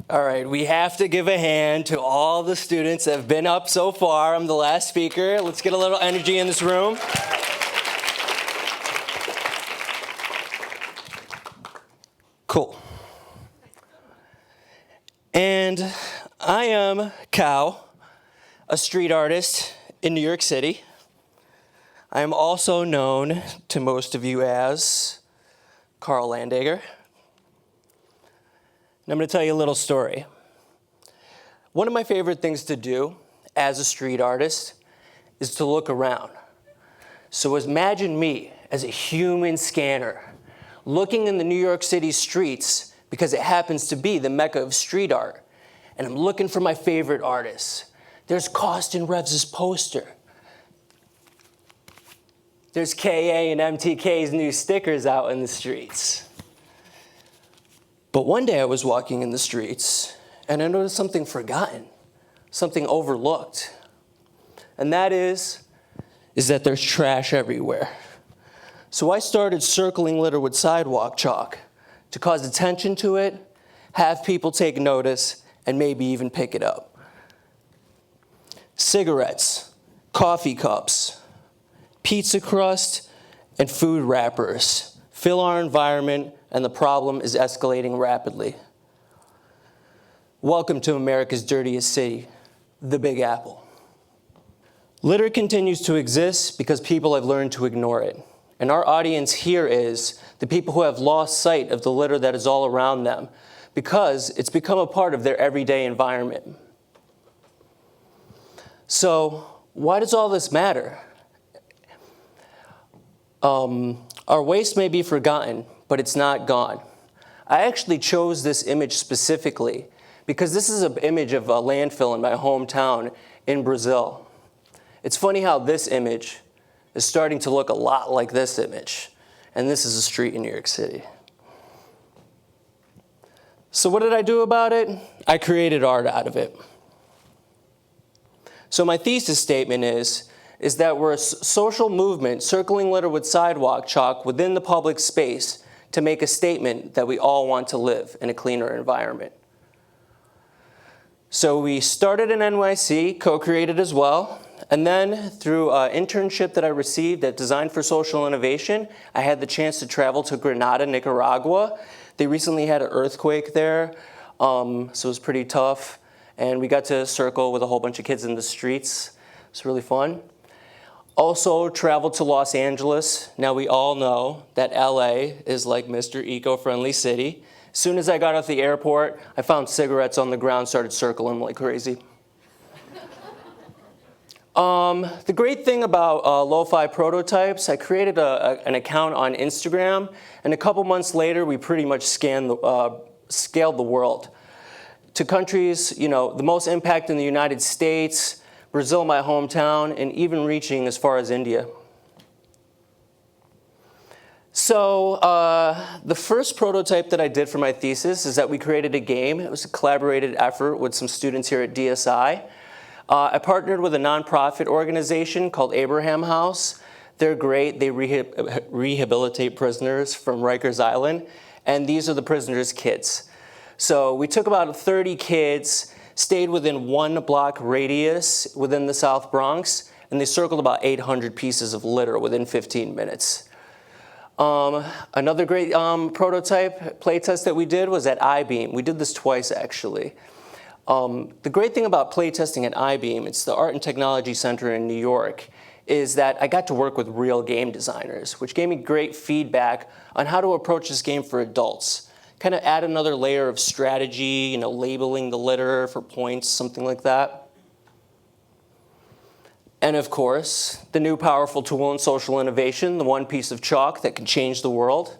All right, we have to give a hand to all the students that have been up so far. I'm the last speaker. Let's get a little energy in this room. Cool. And I am Cal, a street artist in New York City. I am also known to most of you as Carl Landegger. And I'm going to tell you a little story. One of my favorite things to do as a street artist is to look around. So imagine me as a human scanner looking in the New York City streets because it happens to be the mecca of street art. And I'm looking for my favorite artists. There's Costin Revs' poster. There's KA and MTK's new stickers out in the streets. But one day I was walking in the streets and I noticed something forgotten, something overlooked. And that is that there's trash everywhere. So I started circling litter with sidewalk chalk to cause attention to it, have people take notice, and maybe even pick it up. Cigarettes, coffee cups, pizza crust, and food wrappers fill our environment, and the problem is escalating rapidly. Welcome to America's dirtiest city, the Big Apple. Litter continues to exist because people have learned to ignore it. And our audience here is the people who have lost sight of the litter that is all around them because it's become a part of their everyday environment. So why does all this matter? Our waste may be forgotten, but it's not gone. I actually chose this image specifically because this is an image of a landfill in my hometown in Brazil. It's funny how this image is starting to look a lot like this image, and this is a street in New York City. So what did I do about it? I created art out of it. So my thesis statement is that we're a social movement circling litter with sidewalk chalk within the public space to make a statement that we all want to live in a cleaner environment. So we started in NYC, co-created as well, and then through an internship that I received at Design for Social Innovation, I had the chance to travel to Grenada, Nicaragua. They recently had an earthquake there, so it was pretty tough, and we got to circle with a whole bunch of kids in the streets. It's really fun. Also traveled to Los Angeles. Now we all know that LA is like Mr. Eco-Friendly City. As soon as I got off the airport, I found cigarettes on the ground, started circling like crazy. The great thing about Lo-Fi Prototypes, I created an account on Instagram, and a couple months later, we pretty much scaled the world to countries, the most impact in the United States, Brazil, my hometown, and even reaching as far as India. So the first prototype that I did for my thesis is that we created a game. It was a collaborated effort with some students here at DSI. I partnered with a nonprofit organization called Abraham House. They're great. They rehabilitate prisoners from Rikers Island, and these are the prisoners' kids. So we took about 30 kids, stayed within 1 block radius within the South Bronx, and they circled about 800 pieces of litter within 15 minutes. Another great prototype playtest that we did was at I-Beam. We did this twice, actually. The great thing about playtesting at I-Beam, it's the Art and Technology Center in New York, is that I got to work with real game designers, which gave me great feedback on how to approach this game for adults. Kind of add another layer of strategy, labeling the litter for points, something like that. And of course, the new powerful tool in social innovation, the one piece of chalk that can change the world.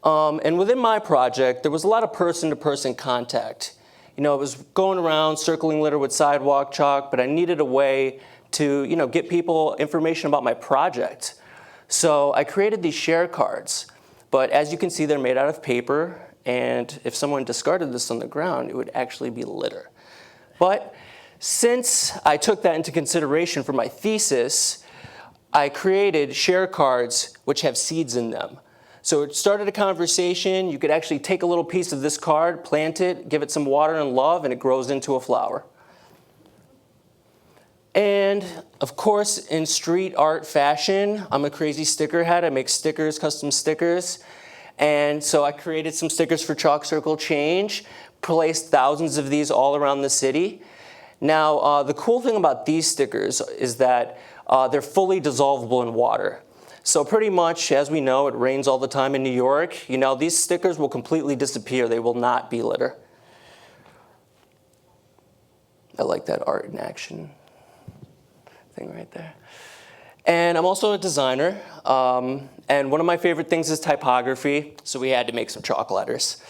And within my project, there was a lot of person-to-person contact. It was going around circling litter with sidewalk chalk, but I needed a way to, get people information about my project. So I created these share cards. But as you can see, they're made out of paper, and if someone discarded this on the ground, it would actually be litter. But since I took that into consideration for my thesis, I created share cards which have seeds in them. So it started a conversation. You could actually take a little piece of this card, plant it, give it some water and love, and it grows into a flower. And of course, in street art fashion, I'm a crazy sticker head. I make stickers, custom stickers. And so I created some stickers for Chalk Circle Change, placed thousands of these all around the city. Now, the cool thing about these stickers is that they're fully dissolvable in water. So pretty much, as we know, it rains all the time in New York. You know, these stickers will completely disappear. They will not be litter. I like that art in action thing right there. And I'm also a designer. And one of my favorite things is typography. So we had to make some chalk letters.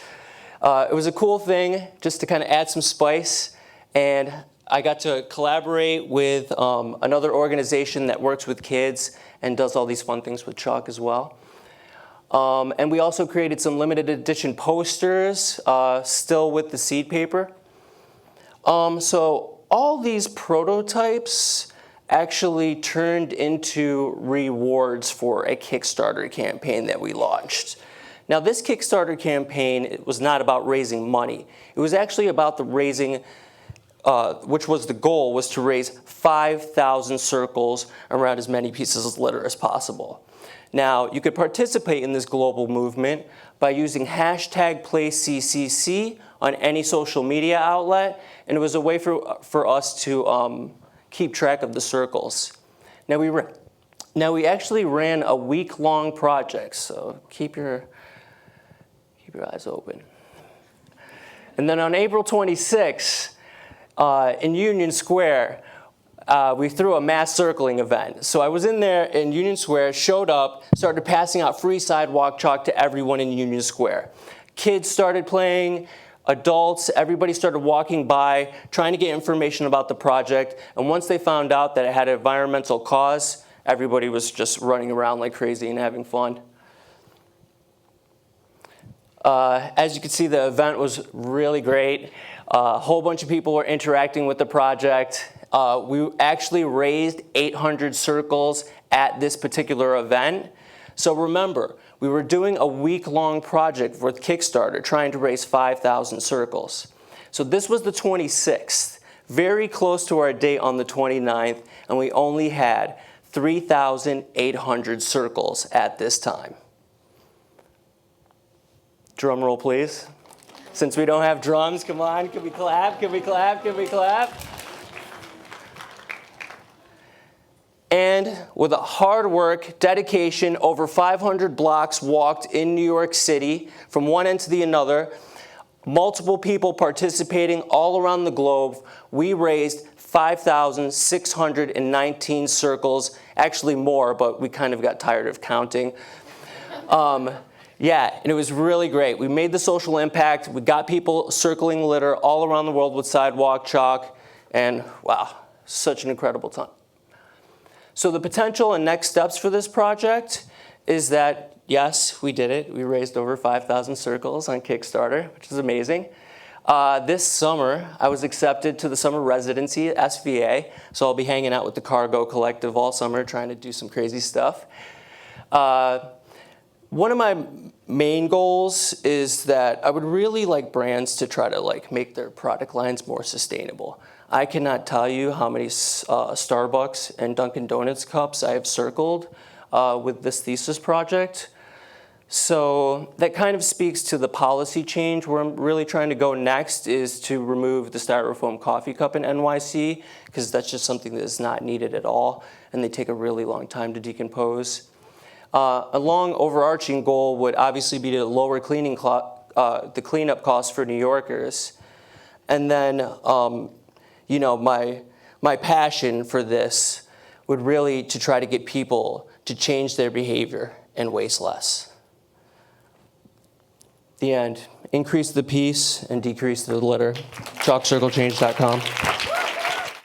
It was a cool thing just to kind of add some spice. And I got to collaborate with another organization that works with kids and does all these fun things with chalk as well. And we also created some limited edition posters, still with the seed paper. So all these prototypes actually turned into rewards for a Kickstarter campaign that we launched. Now this Kickstarter campaign, it was not about raising money. It was actually about the raising which was the goal, was to raise 5,000 circles around as many pieces of litter as possible. Now, you could participate in this global movement by using hashtag PlayCCC on any social media outlet, and it was a way for us to keep track of the circles. Now, we actually ran a week-long project, so keep your eyes open. And then on April 26th, in Union Square, we threw a mass circling event. So I was in there in Union Square, showed up, started passing out free sidewalk chalk to everyone in Union Square. Kids started playing, adults, everybody started walking by, trying to get information about the project. And once they found out that it had an environmental cause, everybody was just running around like crazy and having fun. As you can see, the event was really great. A whole bunch of people were interacting with the project. We actually raised 800 circles at this particular event. So remember, we were doing a week-long project with Kickstarter trying to raise 5,000 circles. So this was the 26th, very close to our date on the 29th, and we only had 3,800 circles at this time. Drum roll, please. Since we don't have drums, come on, can we clap, can we clap, can we clap? And with a hard work, dedication, over 500 blocks walked in New York City from one end to the other, multiple people participating all around the globe, we raised 5,619 circles, actually more, but we kind of got tired of counting. Yeah, and it was really great. We made the social impact. We got people circling litter all around the world with sidewalk chalk, and wow, such an incredible time. So the potential and next steps for this project is that, yes, we did it. We raised over 5,000 circles on Kickstarter, which is amazing. This summer, I was accepted to the summer residency at SVA, so I'll be hanging out with the Cargo Collective all summer trying to do some crazy stuff. One of my main goals is that I would really like brands to try to make their product lines more sustainable. I cannot tell you how many Starbucks and Dunkin' Donuts cups I have circled with this thesis project. So that kind of speaks to the policy change. Where I'm really trying to go next is to remove the styrofoam coffee cup in NYC, because that's just something that is not needed at all, and they take a really long time to decompose. A long overarching goal would obviously be to lower the cleanup costs for New Yorkers. And then, you know, my passion for this would really to try to get people to change their behavior and waste less. The end. Increase the peace and decrease the litter. ChalkCircleChange.com.